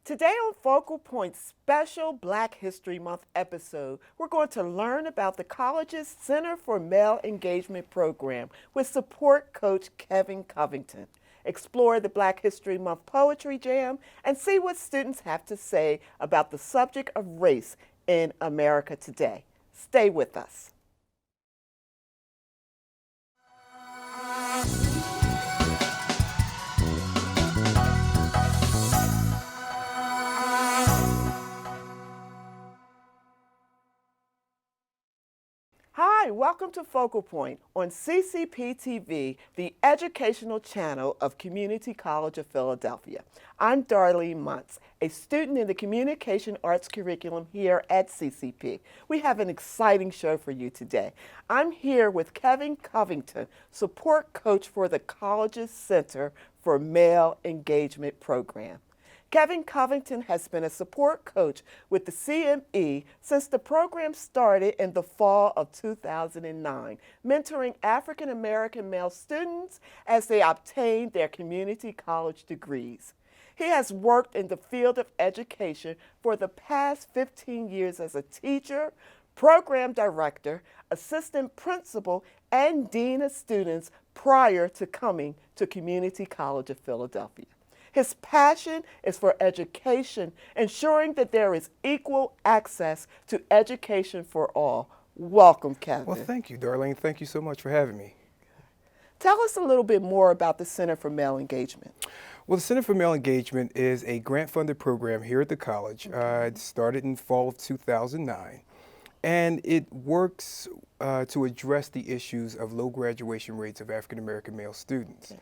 Today on Focal Point's special Black History Month episode, we're going to learn about the college's Center for Male Engagement program with support coach Kevin Covington, explore the Black History Month Poetry Jam, and see what students have to say about the subject of race in America today. Stay with us. Hi, welcome to Focal Point on CCP TV, the educational channel of Community College of Philadelphia. I'm Darlene Monts, a student in the Communication Arts curriculum here at CCP. We have an exciting show for you today. I'm here with Kevin Covington, support coach for the college's Center for Male Engagement program. Kevin Covington has been a support coach with the CME since the program started in the fall of 2009, mentoring African American male students as they obtain their community college degrees. He has worked in the field of education for the past 15 years as a teacher, program director, assistant principal, and dean of students prior to coming to Community College of Philadelphia. His passion is for education, ensuring that there is equal access to education for all. Welcome, Kevin. Well, thank you, Darlene. Thank you so much for having me. Tell us a little bit more about the Center for Male Engagement. Well, the Center for Male Engagement is a grant-funded program here at the college. It started in fall of 2009, and it works to address the issues of low graduation rates of African American male students.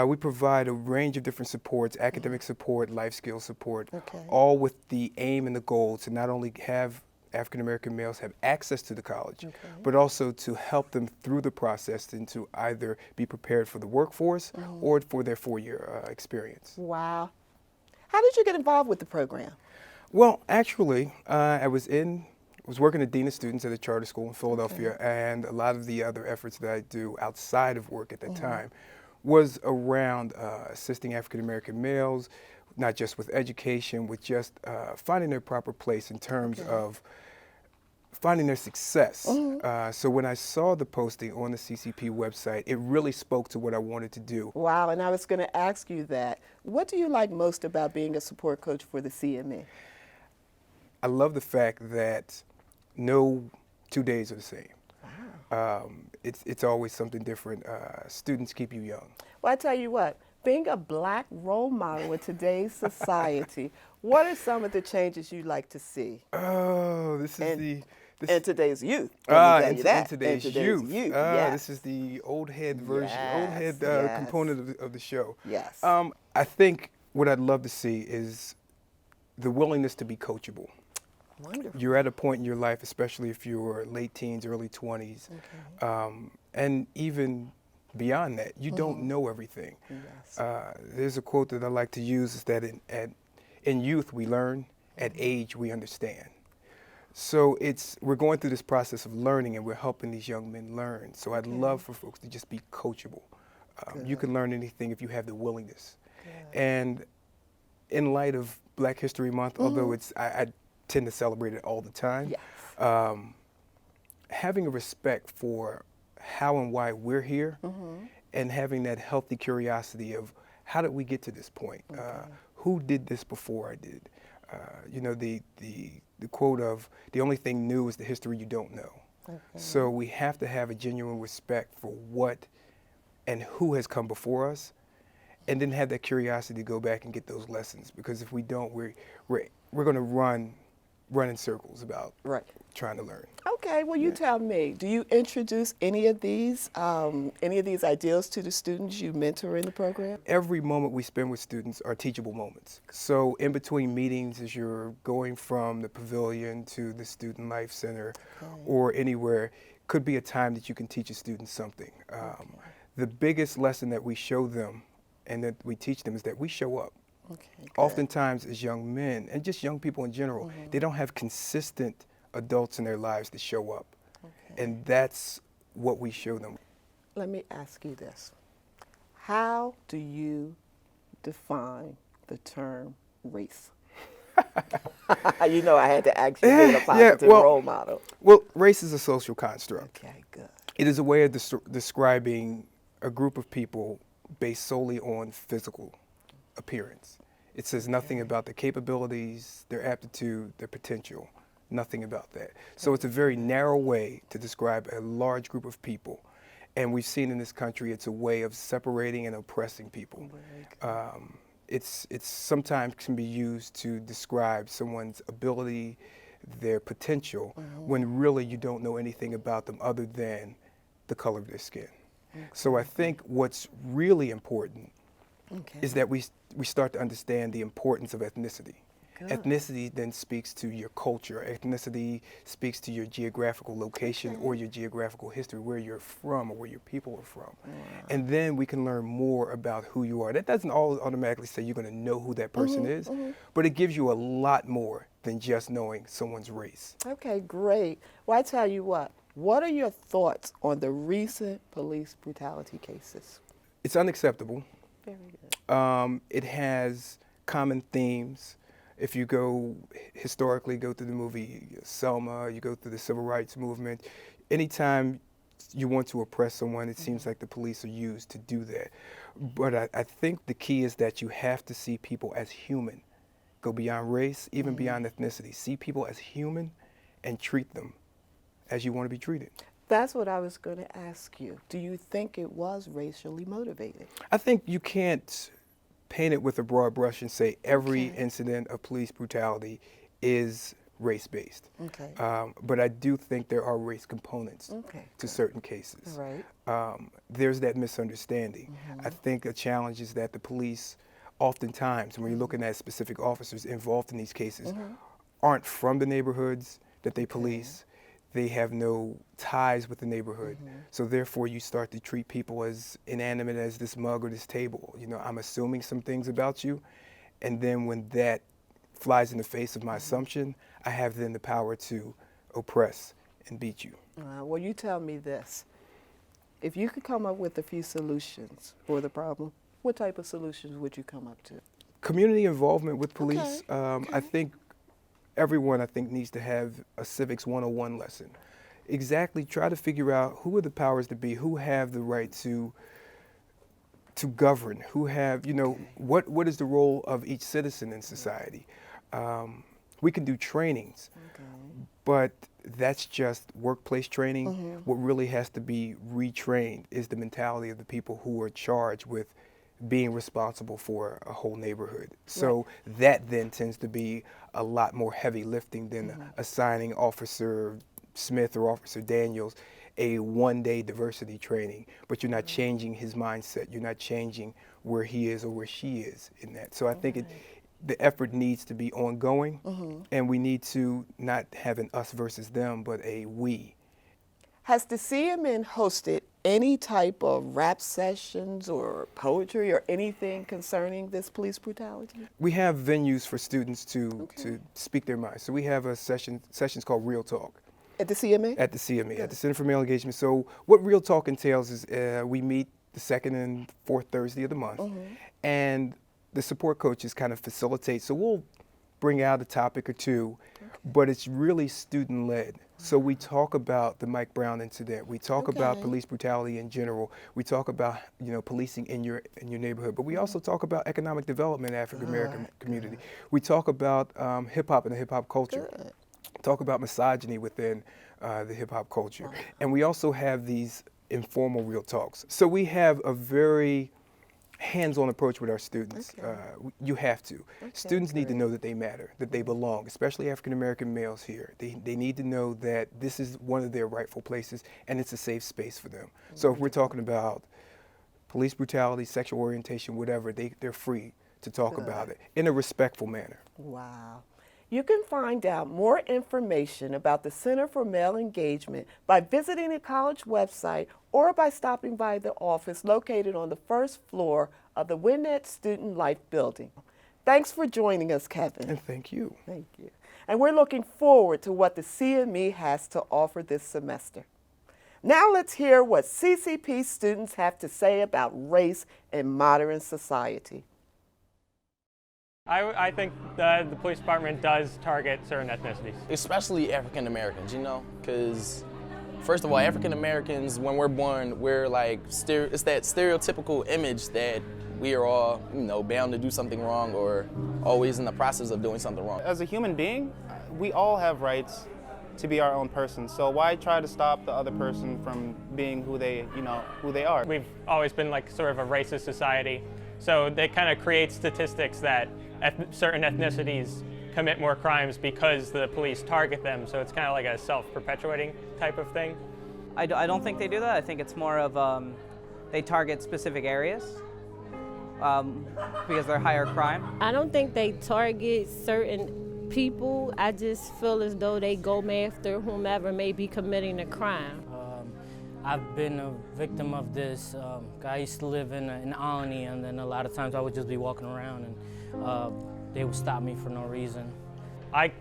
We provide a range of different supports, academic support, life skills support, all with the aim and the goal to not only have African American males have access to the college, but also to help them through the process and to either be prepared for the workforce or for their four-year experience. Wow. How did you get involved with the program? Well, actually, I was working as Dean of Students at a charter school in Philadelphia, and a lot of the other efforts that I do outside of work at that time was around assisting African American males, not just with education, with just finding their proper place in terms of finding their success. So when I saw the posting on the CCP website, it really spoke to what I wanted to do. Wow, and I was going to ask you that. What do you like most about being a support coach for the CME? I love the fact that no 2 days are the same. It's always something different. Students keep you young. Well, I tell you what, being a black role model in today's society, what are some of the changes you'd like to see? Oh, this is in today's youth. In today's youth. Yes. This is the old head version, Yes, component of the show. Yes. I think what I'd love to see is the willingness to be coachable. Wonderful. You're at a point in your life, especially if you're late teens, early 20s, and even beyond that, you don't know everything. Yes. There's a quote that I like to use, is that in youth we learn, at age we understand. So we're going through this process of learning, and we're helping these young men learn. So I'd love for folks to just be coachable. You can learn anything if you have the willingness. And in light of Black History Month, although I tend to celebrate it all the time, having a respect for how and why we're here, and having that healthy curiosity of how did we get to this point? Who did this before I did? You know, the quote of the only thing new is the history you don't know. So we have to have a genuine respect for what and who has come before us, and then have that curiosity to go back and get those lessons. Because if we don't, we're going to run in circles about trying to learn. Okay, well, you tell me, do you introduce any of these ideals to the students you mentor in the program? Every moment we spend with students are teachable moments. So in between meetings, as you're going from the pavilion to the Student Life Center or anywhere, could be a time that you can teach a student something. The biggest lesson that we show them and that we teach them is that we show up. Oftentimes as young men, and just young people in general, they don't have consistent adults in their lives to show up. And that's what we show them. Let me ask you this. How do you define the term race? You know I had to ask you being a Yeah, positive role model. well, race is a social construct. Okay, good. It is a way of describing a group of people based solely on physical appearance. It says nothing about their capabilities, their aptitude, their potential, nothing about that. So it's a very narrow way to describe a large group of people. And we've seen in this country it's a way of separating and oppressing people. It's sometimes can be used to describe someone's ability, their potential, when really you don't know anything about them other than the color of their skin. So I think what's really important is that we start to understand the importance of ethnicity. Ethnicity then speaks to your culture. Ethnicity speaks to your geographical location or your geographical history, where you're from or where your people are from. And then we can learn more about who you are. That doesn't always automatically say you're going to know who that person is, but it gives you a lot more than just knowing someone's race. Okay, great. Well, I tell you what are your thoughts on the recent police brutality cases? It's unacceptable. Very good. It has common themes. If you go historically, go through the movie Selma, you go through the civil rights movement, anytime you want to oppress someone, it seems like the police are used to do that. But I think the key is that you have to see people as human. Go beyond race, even beyond ethnicity. See people as human and treat them as you want to be treated. That's what I was going to ask you. Do you think it was racially motivated? I think you can't paint it with a broad brush and say every incident of police brutality is race-based. Okay. But I do think there are race components to certain cases. Right. There's that misunderstanding. I think a challenge is that the police, oftentimes, when you're looking at specific officers involved in these cases, aren't from the neighborhoods that they police. They have no ties with the neighborhood. So therefore you start to treat people as inanimate as this mug or this table. You know, I'm assuming some things about you, and then when that flies in the face of my assumption, I have then the power to oppress and beat you. Well, you tell me this. If you could come up with a few solutions for the problem, what type of solutions would you come up to? Community involvement with police. I think everyone, needs to have a civics 101 lesson. Exactly, try to figure out who are the powers that be, who have the right to govern, who have, what is the role of each citizen in society. We can do trainings, but that's just workplace training. What really has to be retrained is the mentality of the people who are charged with being responsible for a whole neighborhood. So that then tends to be a lot more heavy lifting than assigning Officer Smith or Officer Daniels a one-day diversity training, but you're not changing his mindset. You're not changing where he is or where she is in that. So I think the effort needs to be ongoing, and we need to not have an us versus them, but a we. Has the CMN hosted any type of rap sessions or poetry or anything concerning this police brutality? We have venues for students to speak their minds. So we have a sessions called Real Talk. At the CMA? At the CMA, at the Center for Male Engagement. So what Real Talk entails is we meet the second and fourth Thursday of the month, and the support coaches kind of facilitate. So we'll bring out a topic or two, but it's really student-led. So we talk about the Mike Brown incident. We talk about police brutality in general. We talk about policing in your neighborhood. But we also talk about economic development in the African American community. We talk about hip hop and the hip hop culture. Talk about misogyny within the hip hop culture. And we also have these informal real talks. So we have a very hands-on approach with our students. You have to. Students need to know that they matter, that they belong, especially African-American males here. They need to know that this is one of their rightful places and it's a safe space for them. So if we're talking about police brutality, sexual orientation, whatever, they're free to talk about it in a respectful manner. Wow. You can find out more information about the Center for Male Engagement by visiting the college website or by stopping by the office located on the first floor of the Winnett Student Life Building. Thanks for joining us, Kevin. And thank you. Thank you. And we're looking forward to what the CME has to offer this semester. Now let's hear what CCP students have to say about race in modern society. I think the police department does target certain ethnicities. Especially African Americans, you know, because first of all, African Americans, when we're born, we're like, it's that stereotypical image that we are all, you know, bound to do something wrong or always in the process of doing something wrong. As a human being, we all have rights to be our own person. So why try to stop the other person from being who they are? We've always been like sort of a racist society, so they kind of create statistics that certain ethnicities commit more crimes because the police target them. So it's kind of like a self-perpetuating type of thing. I don't think they do that. I think it's more of they target specific areas because they're higher crime. I don't think they target certain people. I just feel as though they go after whomever may be committing a crime. I've been a victim of this. I used to live in Olney, and then a lot of times I would just be walking around and they would stop me for no reason. I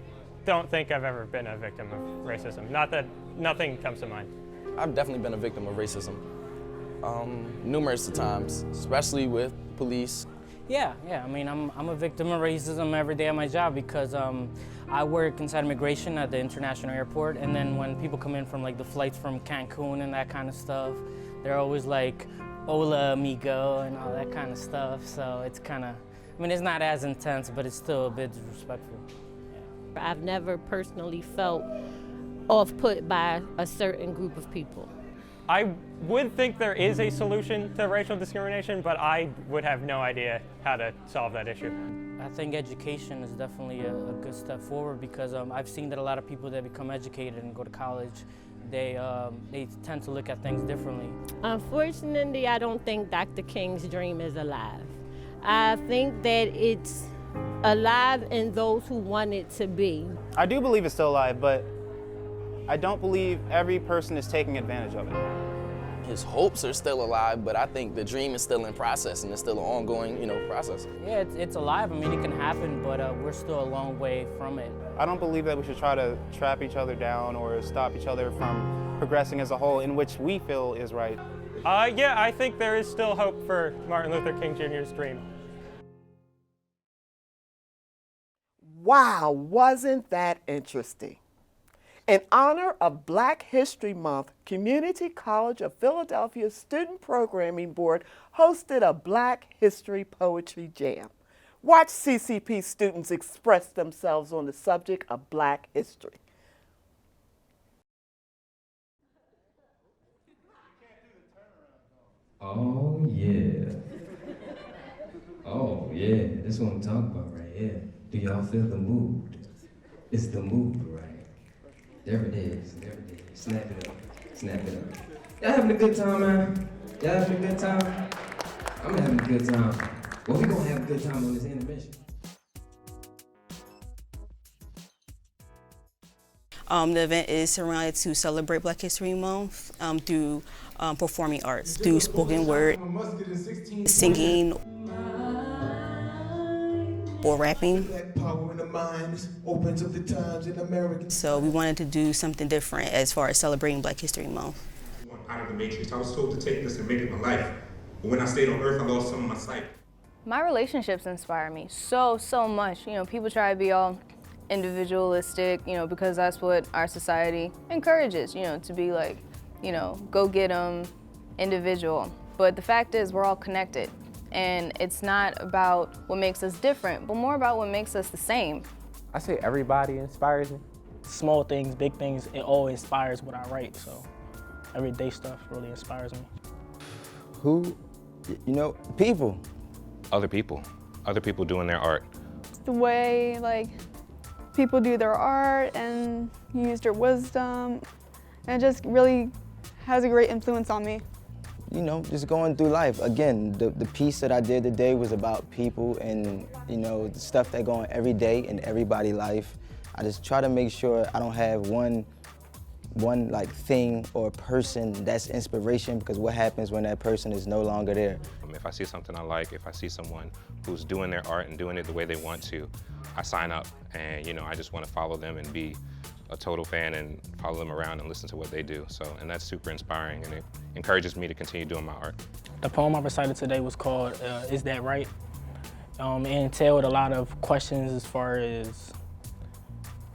don't think I've ever been a victim of racism. Not that nothing comes to mind. I've definitely been a victim of racism numerous times, especially with police. Yeah. I mean, I'm a victim of racism every day at my job because I work inside immigration at the international airport, and then when people come in from like the flights from Cancun and that kind of stuff, they're always like, "Hola, amigo," and all that kind of stuff. So it's kind of, I mean, it's not as intense, but it's still a bit disrespectful. Yeah. I've never personally felt off-put by a certain group of people. I would think there is a solution to racial discrimination, but I would have no idea how to solve that issue. I think education is definitely a good step forward because I've seen that a lot of people that become educated and go to college, they tend to look at things differently. Unfortunately, I don't think Dr. King's dream is alive. I think that it's alive in those who want it to be. I do believe it's still alive, but I don't believe every person is taking advantage of it. His hopes are still alive, but I think the dream is still in process and it's still an ongoing, process. Yeah, it's alive. I mean, it can happen, but we're still a long way from it. I don't believe that we should try to trap each other down or stop each other from progressing as a whole in which we feel is right. Yeah, I think there is still hope for Martin Luther King Jr.'s dream. Wow, wasn't that interesting? In honor of Black History Month, Community College of Philadelphia's Student Programming Board hosted a Black History Poetry Jam. Watch CCP students express themselves on the subject of Black history. Oh yeah. Oh yeah, that's what I'm talking about right here. Do y'all feel the mood? It's the mood, right? There it is, there it is. Snap it up, snap it up. Y'all having a good time, man? Y'all having a good time? I'm having a good time. Well, we gonna have a good time on this intermission. The event is surrounded to celebrate Black History Month through performing arts, through spoken word, singing, or rapping. So we wanted to do something different as far as celebrating Black History Month. Out of the matrix. I was told to take this and make it my life. But when I stayed on Earth, I lost some of my sight. My relationships inspire me so much. You know, people try to be all individualistic, because that's what our society encourages, to be like, go get 'em, individual. But the fact is, we're all connected. And it's not about what makes us different, but more about what makes us the same. I say everybody inspires me. Small things, big things, it all inspires what I write, so everyday stuff really inspires me. Who? People. Other people. Other people doing their art. The way, people do their art and use their wisdom, and it just really has a great influence on me. Just going through life. Again, the piece that I did today was about people and, the stuff that go on every day in everybody's life. I just try to make sure I don't have one thing or person that's inspiration, because what happens when that person is no longer there? If I see something I like, if I see someone who's doing their art and doing it the way they want to, I sign up and, I just want to follow them and be a total fan and follow them around and listen to what they do. And that's super inspiring, and it encourages me to continue doing my art. The poem I recited today was called Is That Right? It entailed a lot of questions as far as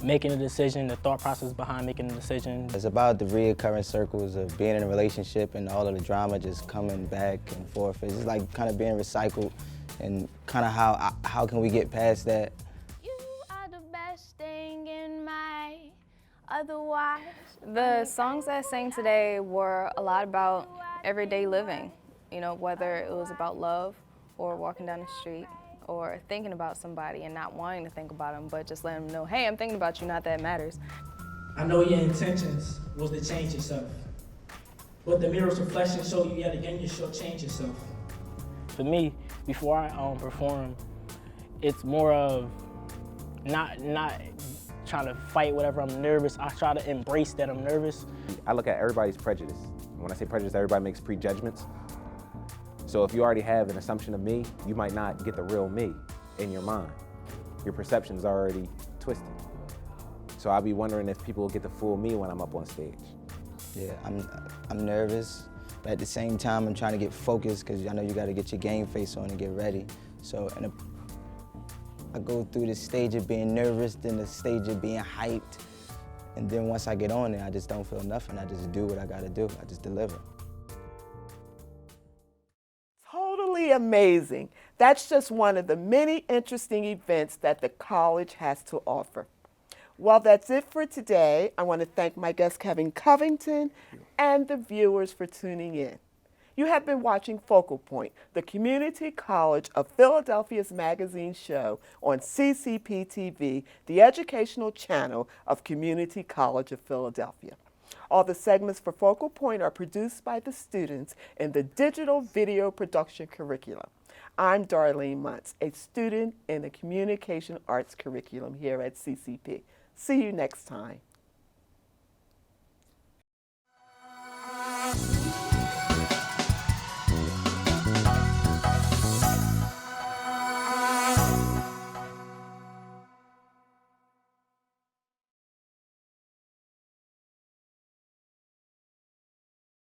making a decision, the thought process behind making a decision. It's about the reoccurring circles of being in a relationship and all of the drama just coming back and forth. It's just like kind of being recycled, and kind of how can we get past that? You are the best thing in my otherwise. The songs I sang today were a lot about everyday living, you know, whether it was about love or walking down the street or thinking about somebody and not wanting to think about them, but just letting them know, hey, I'm thinking about you, not that it matters. I know your intentions was to change yourself, but the mirror's reflection showed you yet again you should change yourself. For me, before I perform, it's more of not trying to fight whatever I'm nervous. I try to embrace that I'm nervous. I look at everybody's prejudice. When I say prejudice, everybody makes prejudgments. So if you already have an assumption of me, you might not get the real me in your mind. Your perception's already twisted. So I'll be wondering if people will get the full me when I'm up on stage. Yeah, I'm nervous, but at the same time I'm trying to get focused because I know you got to get your game face on and get ready. So I go through the stage of being nervous, then the stage of being hyped, and then once I get on there, I just don't feel nothing. I just do what I got to do. I just deliver. Totally amazing. That's just one of the many interesting events that the college has to offer. Well, that's it for today. I want to thank my guest, Kevin Covington, and the viewers for tuning in. You have been watching Focal Point, the Community College of Philadelphia's magazine show on CCP-TV, the educational channel of Community College of Philadelphia. All the segments for Focal Point are produced by the students in the digital video production curriculum. I'm Darlene Monts, a student in the communication arts curriculum here at CCP. See you next time.